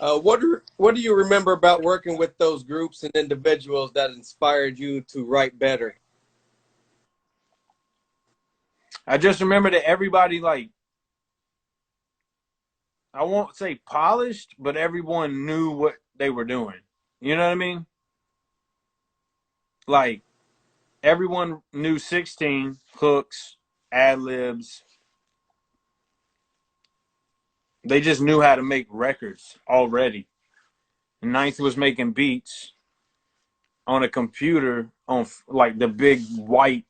What do you remember about working with those groups and individuals that inspired you to write better? I just remember that everybody, like, I won't say polished, but everyone knew what they were doing. You know what I mean? Like, everyone knew 16 hooks, ad libs. They just knew how to make records already. Ninth was making beats on a computer on like the big white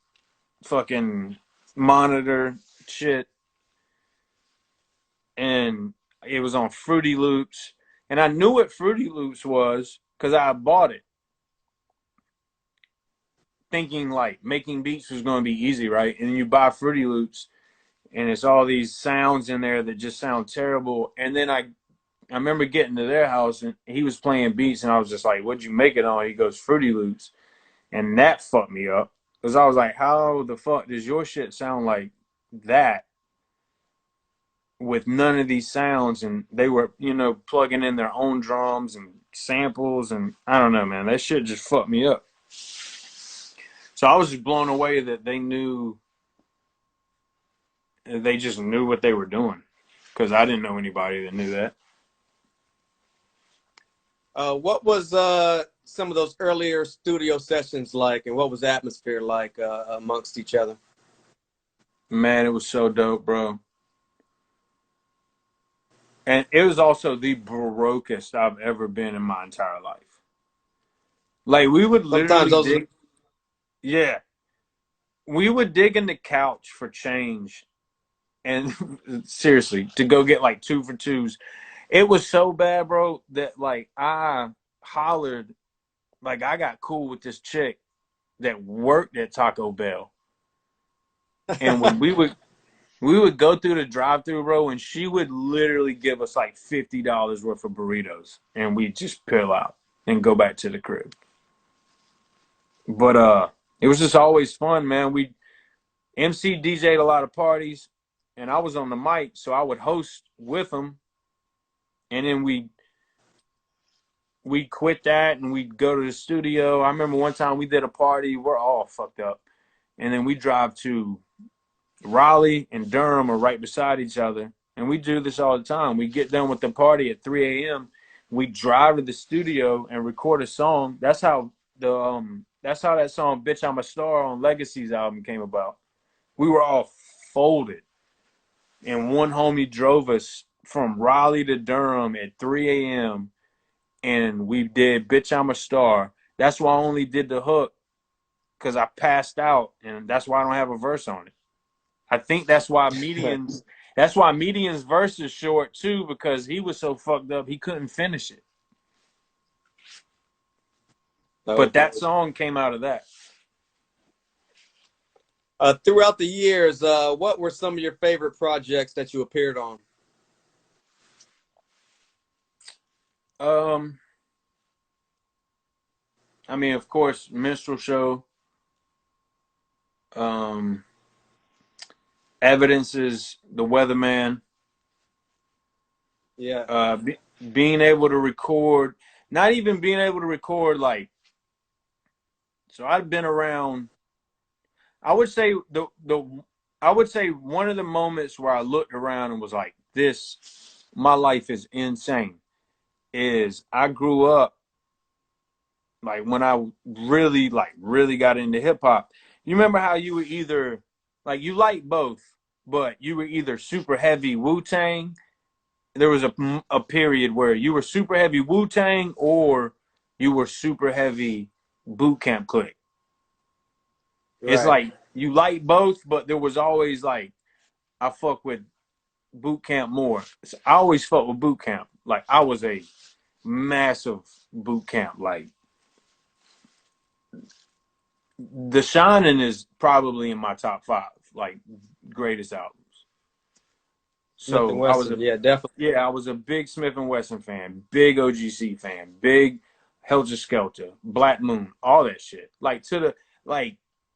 fucking monitor shit, and it was on Fruity Loops. And I knew what Fruity Loops was because I bought it, thinking like making beats was going to be easy, right? And you buy Fruity Loops, and it's all these sounds in there that just sound terrible. And then I remember getting to their house and he was playing beats, and I was just like, "What'd you make it on?" He goes, "Fruity Loops," and that fucked me up because I was like, "How the fuck does your shit sound like that with none of these sounds?" And they were, plugging in their own drums and samples, and I don't know, man. That shit just fucked me up. So I was just blown away that they just knew what they were doing because I didn't know anybody that knew that. What was some of those earlier studio sessions like, and what was the atmosphere like amongst each other? Man, it was so dope, bro. And it was also the brokest I've ever been in my entire life. Like we would Sometimes literally those are dig, yeah, we would dig in the couch for change, and seriously, to go get like two for twos. It was so bad, bro, that like I hollered, like I got cool with this chick that worked at Taco Bell, and when we would go through the drive-through, bro, and she would literally give us like $50 worth of burritos, and we just peel out and go back to the crib. But it was just always fun, man. We MC DJ'd a lot of parties, and I was on the mic, so I would host with them, and then we quit that and we'd go to the studio. I remember one time we did a party, we're all fucked up, and then we drive to Raleigh and Durham are right beside each other, and we do this all the time. We get done with the party at 3 a.m. We drive to the studio and record a song. That's how that song "Bitch I'm a Star" on Legacy's album came about. We were all folded, and one homie drove us from Raleigh to Durham at 3 a.m. and we did "Bitch I'm a Star." That's why I only did the hook because I passed out, and that's why I don't have a verse on it. I think that's why Median's verse is short too, because he was so fucked up he couldn't finish it. But okay. that song came out of that. Throughout the years, what were some of your favorite projects that you appeared on? Um, I mean, of course, Minstrel Show. Um, Evidence is the Weatherman. Yeah. Uh, be, Being able to record, not even being able to record like. So I've been around. I would say I would say one of the moments where I looked around and was like, "This, my life is insane." Is I grew up like when I really got into hip hop. You remember how you were either like you liked both, but you were either super heavy Wu Tang. There was a period where you were super heavy Wu Tang or you were super heavy Boot Camp Clik. It's Right. like you like both, but there was always like I fuck with Boot Camp more. So I always fuck with Boot Camp. Like I was a massive Boot Camp. Like The Shining is probably in my top five, like greatest albums. Smith and So Wesson. Yeah, definitely. I was a big Smith and Wesson fan, big OGC fan, big Helter Skelter, Black Moon, all that shit. Like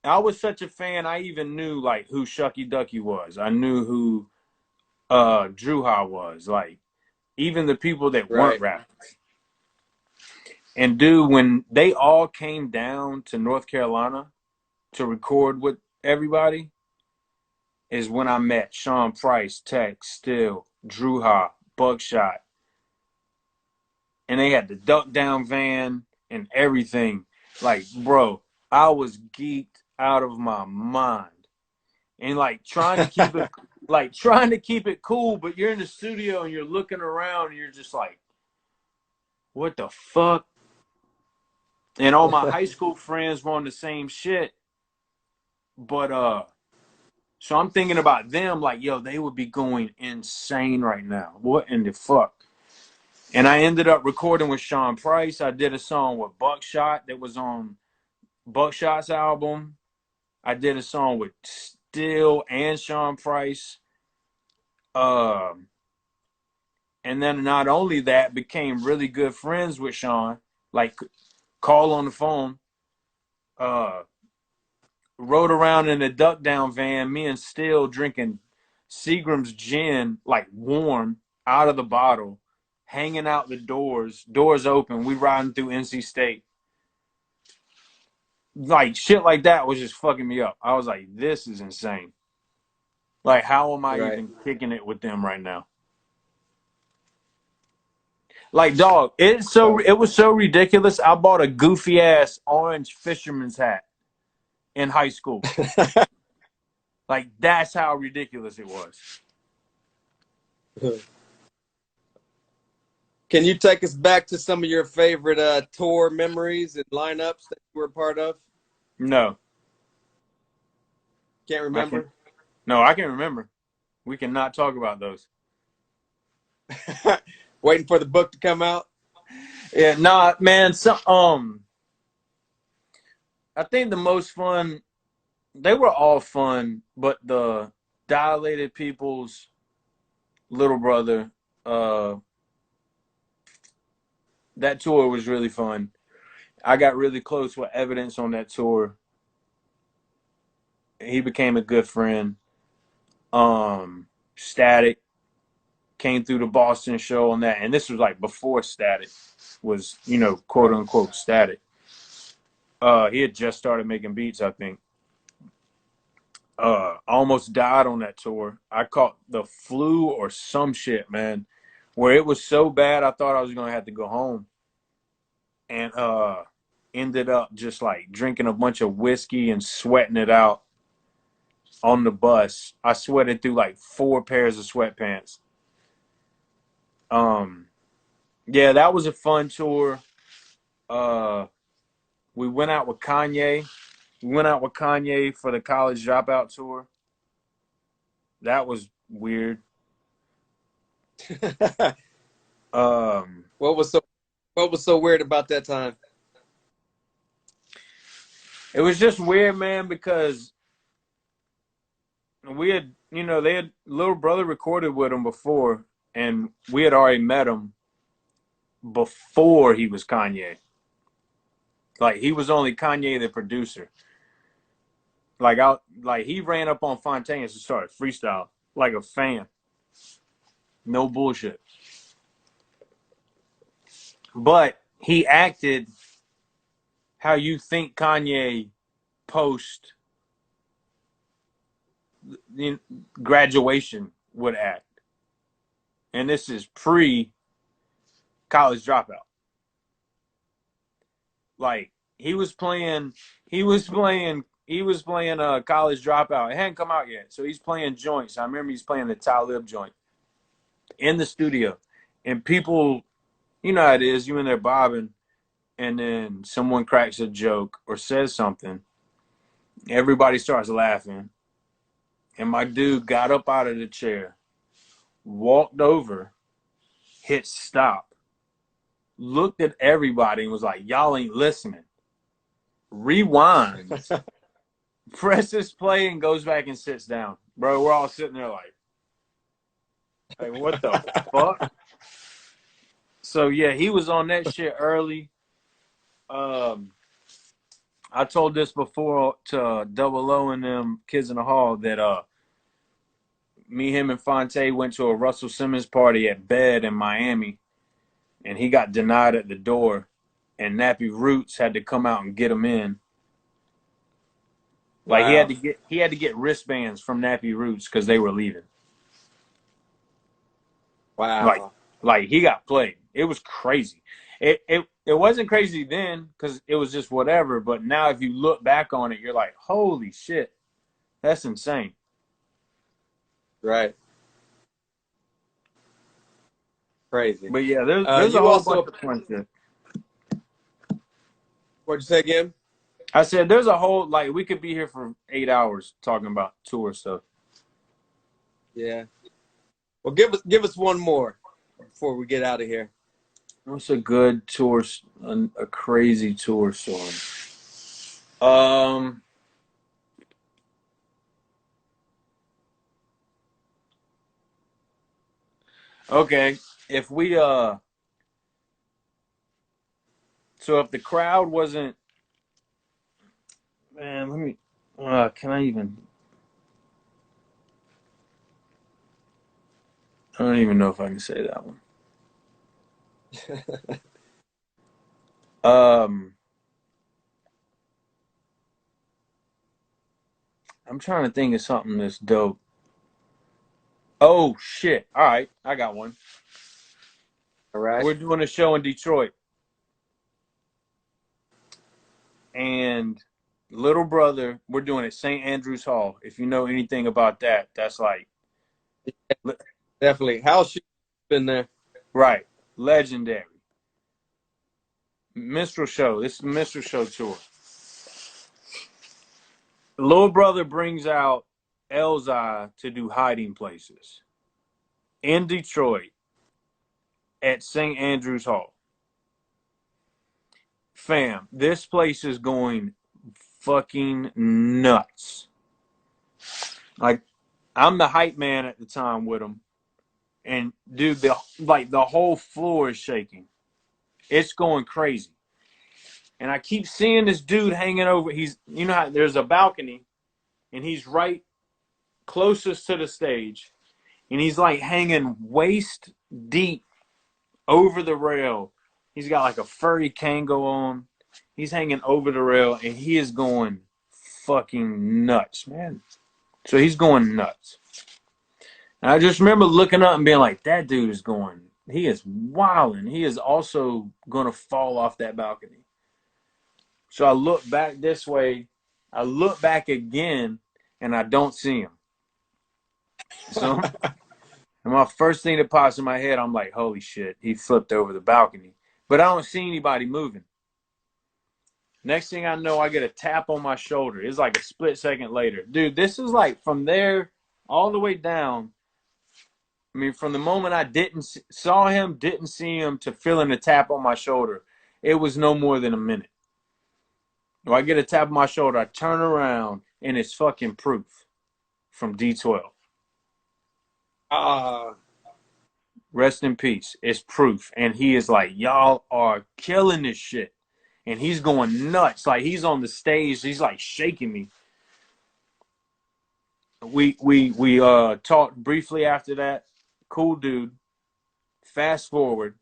I was such a fan. I even knew like who Shucky Ducky was. I knew who Drew Ha was. Like even the people that weren't Right. rappers. And dude, when they all came down to North Carolina to record with everybody, is when I met Sean Price, Tech, Still, Drew Ha, Buckshot, and they had the duck down van and everything. Like, bro, I was geeked out of my mind. And like trying to keep it cool, but you're in the studio and you're looking around and you're just like, what the fuck? And all my high school friends were on the same shit. But so I'm thinking about them like, yo, they would be going insane right now. What in the fuck? And I ended up recording with Sean Price. I did a song with Buckshot that was on Buckshot's album. I did a song with Still and Sean Price. And then not only that, became really good friends with Sean. Like, call on the phone. Rode around in a duck down van, me and Still drinking Seagram's gin, like warm, out of the bottle, hanging out the doors open. We riding through NC State. Like, shit like that was just fucking me up. I was like, this is insane. Like, how am I Right. even kicking it with them right now? Like, dog, it was so ridiculous. I bought a goofy ass orange fisherman's hat in high school. Like, that's how ridiculous it was. Can you take us back to some of your favorite tour memories and lineups that you were a part of? No, Can't I can. remember? No, I can remember. We cannot talk about those. Waiting for the book to come out? Yeah, nah, man. I think the most fun. They were all fun, but the Dilated People's little brother, that tour was really fun. I got really close with Evidence on that tour. He became a good friend. Static came through the Boston show on that, and this was like before Static was, quote unquote Static. He had just started making beats, I think. Almost died on that tour. I caught the flu or some shit, man, where it was so bad I thought I was gonna have to go home, and ended up just like drinking a bunch of whiskey and sweating it out on the bus. I sweated through like 4 pairs of sweatpants. Yeah, that was a fun tour. We went out with Kanye. We went out with Kanye for the College Dropout tour. That was weird. What was so weird about that time? It was just weird, man, because we had, they had little brother recorded with him before, and we had already met him before he was Kanye. Like, he was only Kanye the producer. Like he ran up on Fontaine and started freestyle like a fan. No bullshit. But he acted how you think Kanye post graduation would act. And this is pre College Dropout. Like, he was playing College Dropout. It hadn't come out yet. So he's playing joints. I remember he's playing the Talib joint in the studio. And people, you know how it is, you in there bobbing, and then someone cracks a joke or says something. Everybody starts laughing. And my dude got up out of the chair, walked over, hit stop, looked at everybody and was like, y'all ain't listening. Rewinds, presses play, and goes back and sits down. Bro, we're all sitting there like what the fuck? So yeah, he was on that shit early. I told this before to Double O and them Kids in the Hall that me, him, and Fonte went to a Russell Simmons party at Bed in Miami, and he got denied at the door, and Nappy Roots had to come out and get him in. Like Wow. he had to get wristbands from Nappy Roots because they were leaving. Wow. Like he got played. It was crazy. It wasn't crazy then because it was just whatever. But now if you look back on it, you're like, holy shit, that's insane. Right. Crazy. But yeah, there's a You whole also, bunch of fun shit. what'd you say again? I said there's a whole, like, we could be here for 8 hours talking about tour stuff. Yeah. Well, give us one more before we get out of here. What's a good tour, a crazy tour story? Okay, if we so if the crowd wasn't, man, let me, can I even? I don't even know if I can say that one. I'm trying to think of something that's dope. Oh shit! All right, I got one. All right. We're doing a show in Detroit, and little brother, we're doing it St. Andrew's Hall. If you know anything about that, that's like Definitely. How's she been there? right, legendary. Minstrel Show. This is the Minstrel Show tour. Little brother brings out Elzai to do Hiding Places in Detroit at St. Andrew's Hall. Fam, this place is going fucking nuts. Like, I'm the hype man at the time with him. And dude, the whole floor is shaking. It's going crazy. And I keep seeing this dude hanging over. He's, you know how there's a balcony, and he's right closest to the stage, and he's like hanging waist deep over the rail. He's got like a furry Kango on. He's hanging over the rail, and he is going fucking nuts, man. So he's going nuts. And I just remember looking up and being like, that dude is going, he is wilding. He is also going to fall off that balcony. So I look back this way. I look back again, and I don't see him. So and my first thing that pops in my head, I'm like, holy shit, he flipped over the balcony. But I don't see anybody moving. Next thing I know, I get a tap on my shoulder. It's like a split second later. Dude, this is like from there all the way down. I mean, from the moment I saw him, didn't see him, to feeling a tap on my shoulder, it was no more than a minute. So I get a tap on my shoulder, I turn around, and it's fucking Proof from D12. Rest in peace. It's Proof. And he is like, y'all are killing this shit. And he's going nuts. Like, he's on the stage. He's like shaking me. We talked briefly after that. Cool dude. Fast forward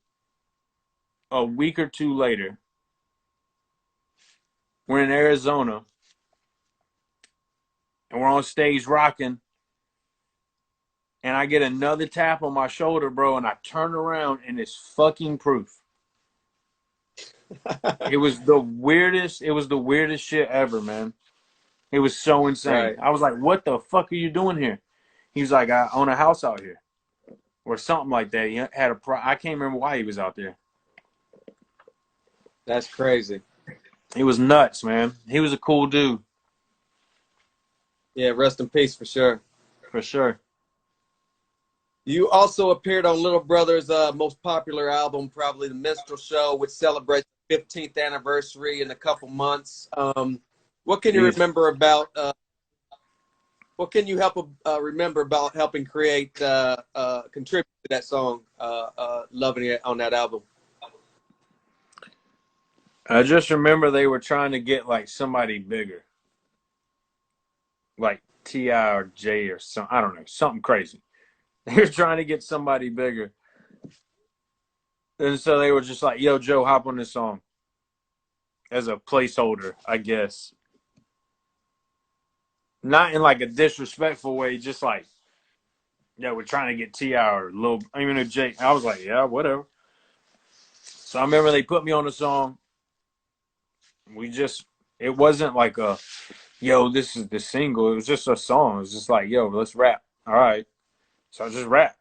a week or two later, we're in Arizona, and we're on stage rocking, and I get another tap on my shoulder, bro, and I turn around, and it's fucking Proof. It was the weirdest shit ever, man. It was so insane. Right. I was like, what the fuck are you doing here? He was like, I own a house out here. Or something like that. He had I can't remember why he was out there. That's crazy. He was nuts, man. He was a cool dude. Yeah, rest in peace for sure. For sure. You also appeared on Little Brother's most popular album, probably The Minstrel Show, which celebrates the 15th anniversary in a couple months. What can you remember about? What can you remember about helping create, contribute to that song, "Loving It" on that album? I just remember they were trying to get like somebody bigger. Like T.I. or J or something. I don't know, something crazy. They were trying to get somebody bigger. And so they were just like, yo, Joe, hop on this song as a placeholder, I guess. Not in like a disrespectful way, just like, yeah, we're trying to get T.I. or Lil, even a J. I was like, yeah, whatever. So I remember they put me on the song. It wasn't like a, yo, this is the single. It was just a song. It was just like, yo, let's rap. All right. So I just rap.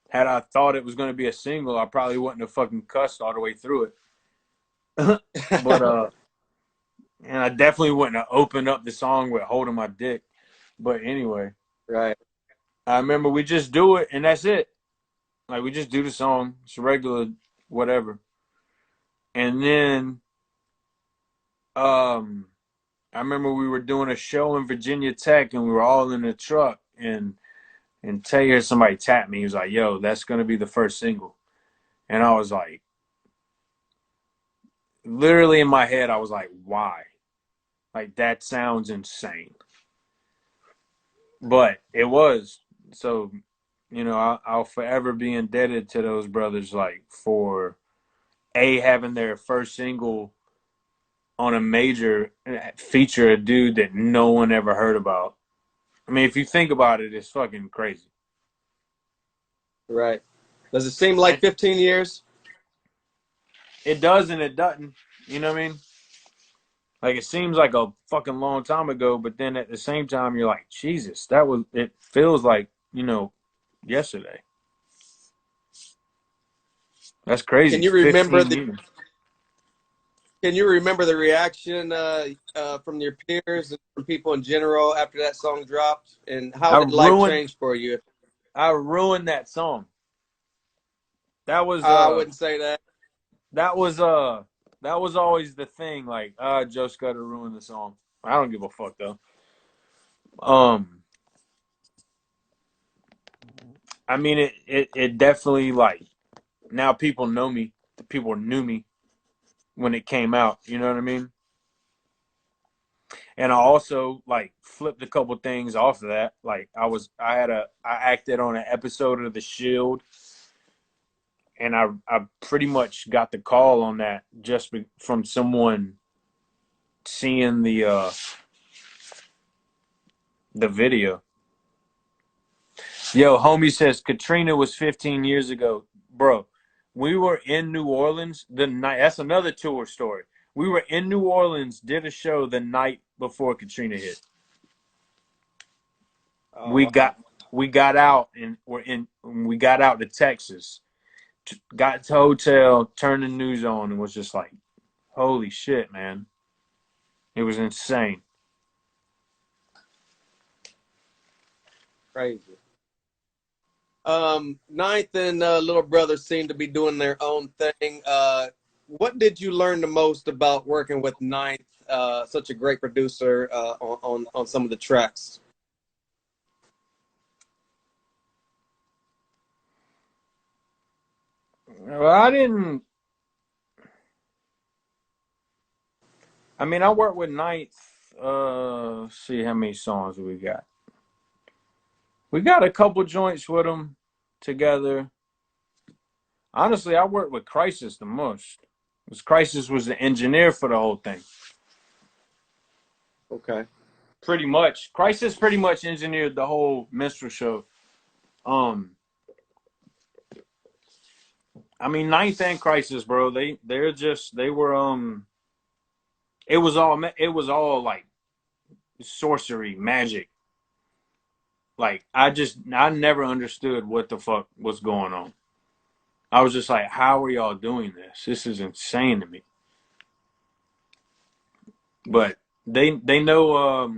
Had I thought it was going to be a single, I probably wouldn't have fucking cussed all the way through it. But and I definitely wouldn't have opened up the song with holding my dick. But anyway, Right. I remember we just do it and that's it. Like we just do the song. It's regular, whatever. And then I remember we were doing a show in Virginia Tech and we were all in the truck and Taylor, somebody tapped me. He was like, yo, that's gonna be the first single. And I was like, literally in my head, I was like, why? Like that sounds insane. But it was. So, you know, I'll forever be indebted to those brothers, like for having their first single on a major feature a dude that no one ever heard about. I mean, if you think about it, it's fucking crazy. Right. Does it seem like 15 years? It does and it doesn't. You know what I mean? Like it seems like a fucking long time ago, but then at the same time, you're like, Jesus, it feels like, you know, yesterday. That's crazy. Can you remember 15 the years. Can you remember the reaction from your peers and from people in general after that song dropped? And how I did life ruined change for you? I ruined that song. That was I wouldn't say that. that was that was always the thing. Like, Joe Scudda ruined the song. I don't give a fuck though. I mean it definitely like now people know me. The people knew me when it came out. You know what I mean? And I also like flipped a couple things off of that. Like I acted on an episode of The Shield, and I pretty much got the call on that just from someone seeing the video. Yo, homie says Katrina was 15 years ago, bro. We were in New Orleans the night. That's another tour story. We were in New Orleans, did a show the night before Katrina hit. Oh, We wow. got out and we got out to Texas, got to hotel, turned the news on, and was just like, holy shit, man. It was insane. Crazy. Ninth and Little Brother seem to be doing their own thing. What did you learn the most about working with Ninth, such a great producer on some of the tracks? Well, I worked with Ninth. See how many songs we got. We got a couple joints with them together. Honestly, I worked with Crisis the most. Because Crisis was the engineer for the whole thing. Okay. Pretty much. Crisis pretty much engineered the whole Minstrel Show. Ninth and Crisis, bro. They were it was all like sorcery, magic. Like I never understood what the fuck was going on. I was just like, how are y'all doing this? This is insane to me. But they know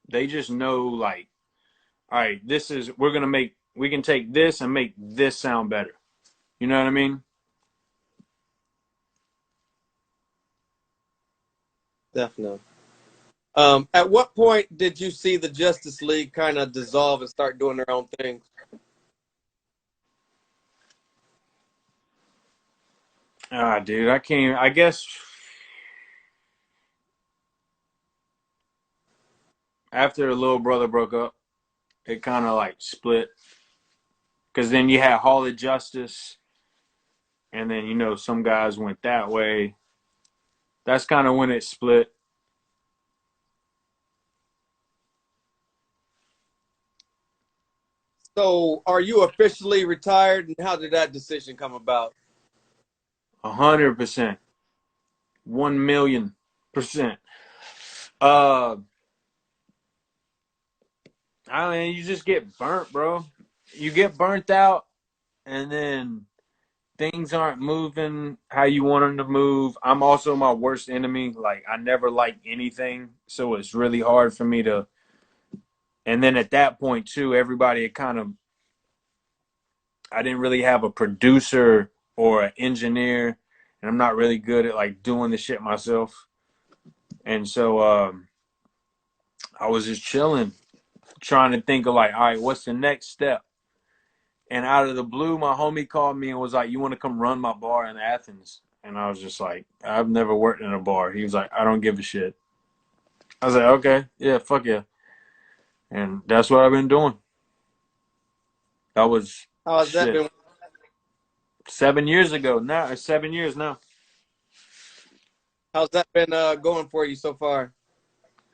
they just know like, all right, we can take this and make this sound better. You know what I mean? Definitely. At what point did you see the Justus League kind of dissolve and start doing their own thing? Dude, I can't. I guess After the little brother broke up, it kind of like split. Because then you had Hall of Justice, and then, you know, some guys went that way. That's kind of when it split. So, are you officially retired, and how did that decision come about? 100%. 1,000,000%. Uh, I mean, you just get burnt, bro. You get burnt out, and then things aren't moving how you want them to move. I'm also my worst enemy. Like, I never like anything, so it's really hard for me to. And then at that point too, everybody had kind of. I didn't really have a producer or an engineer, and I'm not really good at like doing the shit myself. And so I was just chilling, trying to think of like, all right, what's the next step? And out of the blue, my homie called me and was like, "You want to come run my bar in Athens?" And I was just like, "I've never worked in a bar." He was like, "I don't give a shit." I was like, "Okay, yeah, fuck yeah." And that's what I've been doing. That was How has that shit been? 7 years ago now. It's 7 years now. How's that been going for you so far?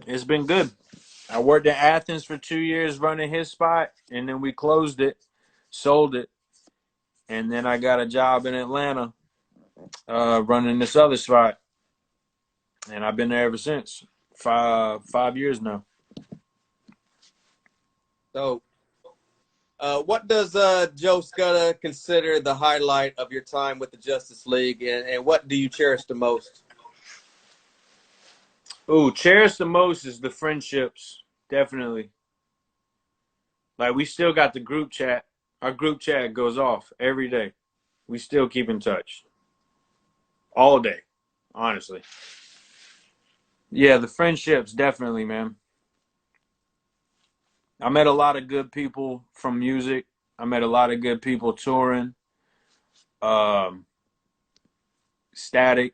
It's been good. I worked in Athens for 2 years running his spot, and then we closed it, sold it, and then I got a job in Atlanta running this other spot, and I've been there ever since. 5 years now. So, what does Joe Scudda consider the highlight of your time with the Justus League, and what do you cherish the most? Ooh, cherish the most is the friendships, definitely. Like, we still got the group chat. Our group chat goes off every day. We still keep in touch all day, honestly. Yeah, the friendships, definitely, man. I met a lot of good people from music. I met a lot of good people touring. Um, Static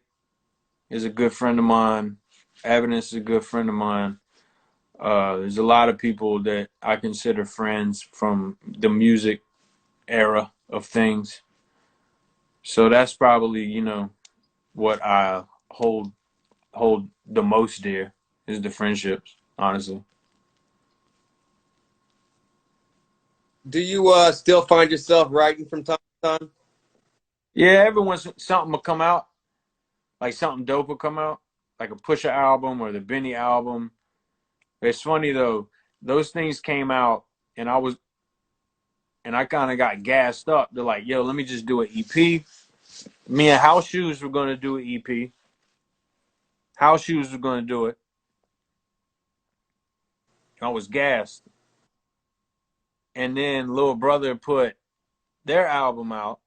is a good friend of mine. Evidence is a good friend of mine. There's a lot of people that I consider friends from the music era of things. So that's probably, you know, what I hold the most dear is the friendships, honestly. Do you still find yourself writing from time to time? Yeah, every once something will come out, like something dope will come out, like a Pusha album or the Benny album. It's funny though, those things came out and I kind of got gassed up. They're like, yo, let me just do an EP. Me and House Shoes were gonna do an EP. House Shoes were gonna do it. I was gassed. And then Little Brother put their album out.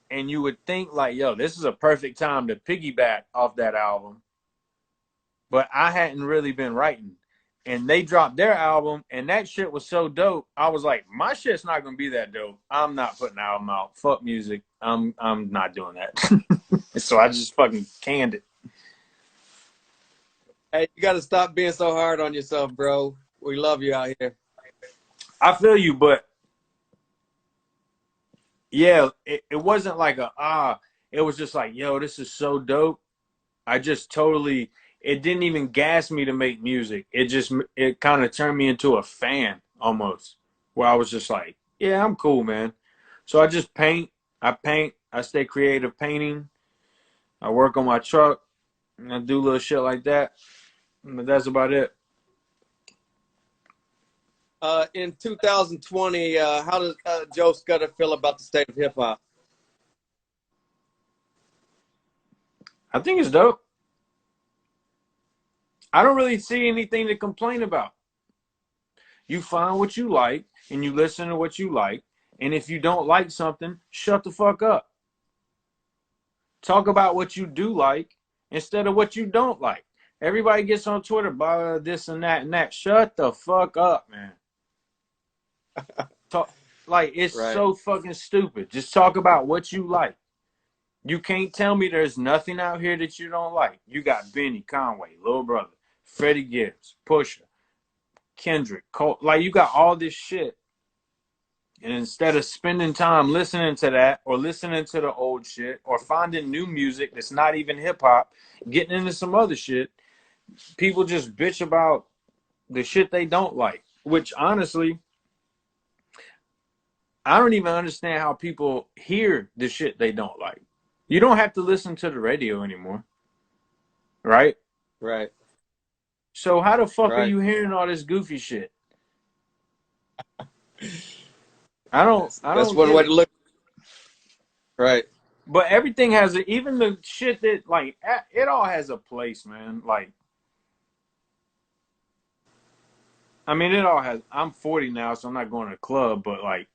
And you would think like, yo, this is a perfect time to piggyback off that album. But I hadn't really been writing. And they dropped their album, and that shit was so dope. I was like, my shit's not gonna be that dope. I'm not putting an album out. Fuck music. I'm not doing that. So I just fucking canned it. Hey, you got to stop being so hard on yourself, bro. We love you out here. I feel you, but yeah, it wasn't like it was just like, yo, this is so dope. I just totally, it didn't even gas me to make music. It kind of turned me into a fan almost, where I was just like, yeah, I'm cool, man. So I just paint, I stay creative painting, I work on my truck, and I do little shit like that. But that's about it. In 2020, how does Joe Scudda feel about the state of hip hop? I think it's dope. I don't really see anything to complain about. You find what you like and you listen to what you like. And if you don't like something, shut the fuck up. Talk about what you do like instead of what you don't like. Everybody gets on Twitter, blah, this and that and that. Shut the fuck up, man. Talk, like, it's Right. so fucking stupid. Just talk about what you like. You can't tell me there's nothing out here that you don't like. You got Benny, Conway, Little Brother. Freddie Gibbs, Pusha, Kendrick, Cole. Like, you got all this shit. And instead of spending time listening to that or listening to the old shit or finding new music that's not even hip hop, getting into some other shit, people just bitch about the shit they don't like, which honestly, I don't even understand how people hear the shit they don't like. You don't have to listen to the radio anymore, right? Right. So how the fuck are Right. you hearing all this goofy shit? I don't That's one get way it. to look. Right. But everything has a, even the shit that, like, it all has a place, man. Like, I mean, it all has. I'm 40 now, so I'm not going to the club. But like,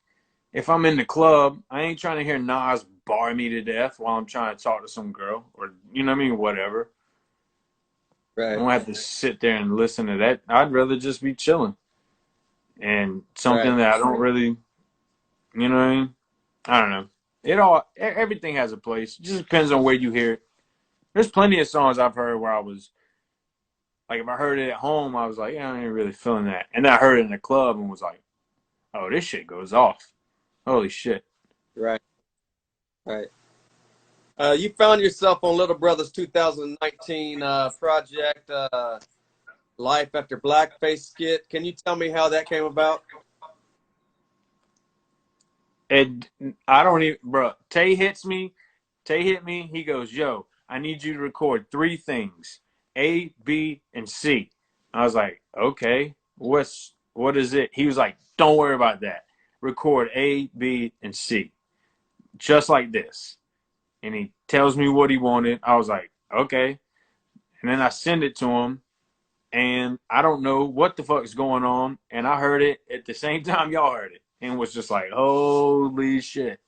if I'm in the club, I ain't trying to hear Nas bar me to death while I'm trying to talk to some girl, or you know what I mean, whatever. Right. I don't have to sit there and listen to that. I'd rather just be chilling and something Right. that I don't really, you know what I mean. I don't know. It all, everything has a place. It just depends on where you hear it. There's plenty of songs I've heard where I was like, if I heard it at home, I was like, yeah, I ain't really feeling that. And then I heard it in the club and was like, oh, this shit goes off. Holy shit. Right. Right. You found yourself on Little Brother's 2019 project, Life After Blackface skit. Can you tell me how that came about? And I don't even, bro. Tay hit me. He goes, yo, I need you to record 3 things, A, B, and C. I was like, okay, what is it? He was like, don't worry about that. Record A, B, and C, just like this. And he tells me what he wanted. I was like, okay. And then I send it to him, and I don't know what the fuck is going on. And I heard it at the same time y'all heard it, and was just like, holy shit.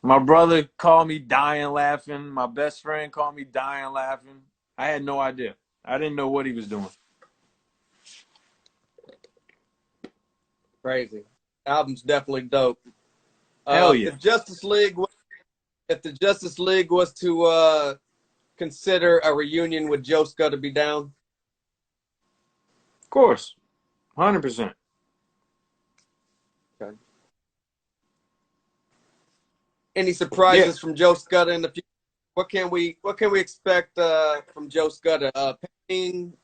My brother called me dying laughing. My best friend called me dying laughing. I had no idea. I didn't know what he was doing. Crazy. Album's definitely dope. Hell yeah. If the Justice League was to consider a reunion, would Joe Scudda be down? Of course. 100%. Okay. Any surprises from Joe Scudda in the future? What can we expect from Joe Scudda? Painting,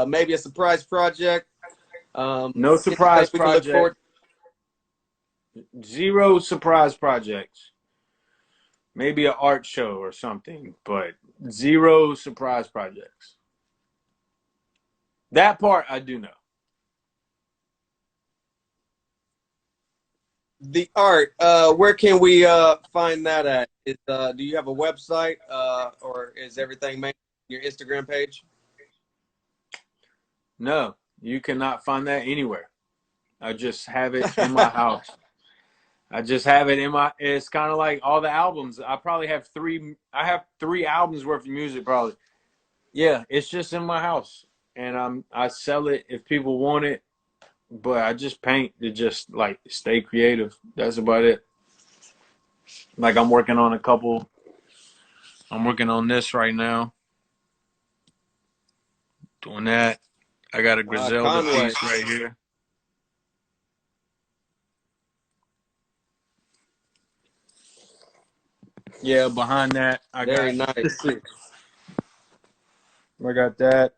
maybe a surprise project. No surprise project. Zero surprise projects. Maybe an art show or something, but zero surprise projects. That part I do know. The art, where can we find that at? Do you have a website, or is everything made on your Instagram page? No, you cannot find that anywhere. I just have it in my house. I just have it in my, it's kind of like all the albums. I probably have 3 albums worth of music probably. Yeah, it's just in my house. And I sell it if people want it, but I just paint to just like stay creative. That's about it. Like I'm working on this right now. Doing that. I got a Griselda piece right here. Yeah, behind that, I Very nice. I got that.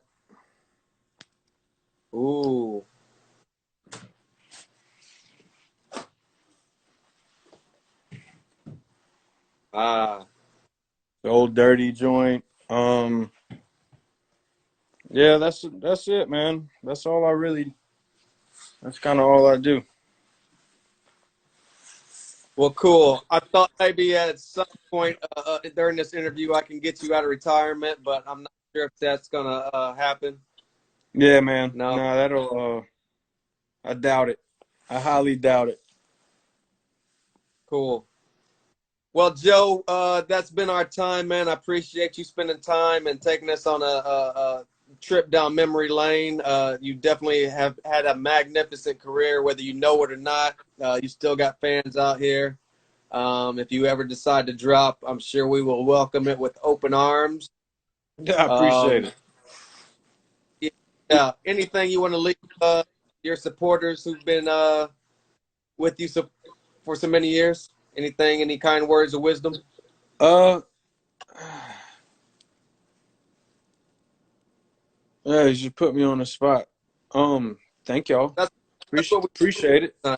Ooh. The old dirty joint. Yeah, that's it, man. That's kind of all I do. Well, cool. I thought maybe at some point during this interview I can get you out of retirement, but I'm not sure if that's gonna happen. Yeah, man. No, that'll. I doubt it. I highly doubt it. Cool. Well, Joe, that's been our time, man. I appreciate you spending time and taking us on a trip down memory lane. You definitely have had a magnificent career, whether you know it or not. You still got fans out here. If you ever decide to drop, I'm sure we will welcome it with open arms. Yeah, I appreciate it. Yeah. Anything you want to leave your supporters who've been with you for so many years? Anything? Any kind words of wisdom? Uh, yeah, you just put me on the spot. Thank y'all. That's what we Appreciate it. do.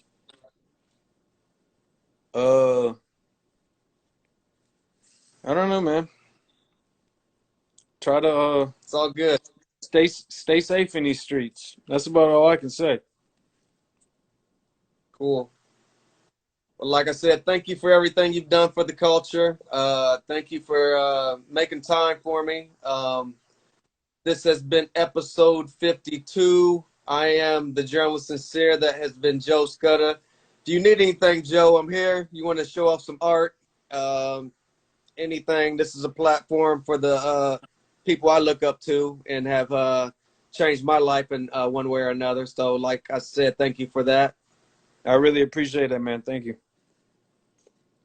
I don't know, man. Try to It's all good. stay safe in these streets. That's about all I can say. Cool. Well, like I said, thank you for everything you've done for the culture. Thank you for making time for me. This has been episode 52. I am the journalist Sin-seer. That has been Joe Scudda. Do you need anything, Joe? I'm here. You want to show off some art? Anything? This is a platform for the people I look up to and have changed my life in one way or another. So, like I said, thank you for that. I really appreciate that, man. Thank you.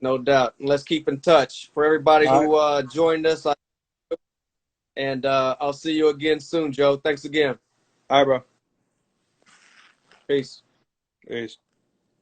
No doubt. And let's keep in touch. For everybody All who joined us, and I'll see you again soon, Joe. Thanks again. right, bro. Peace. Peace.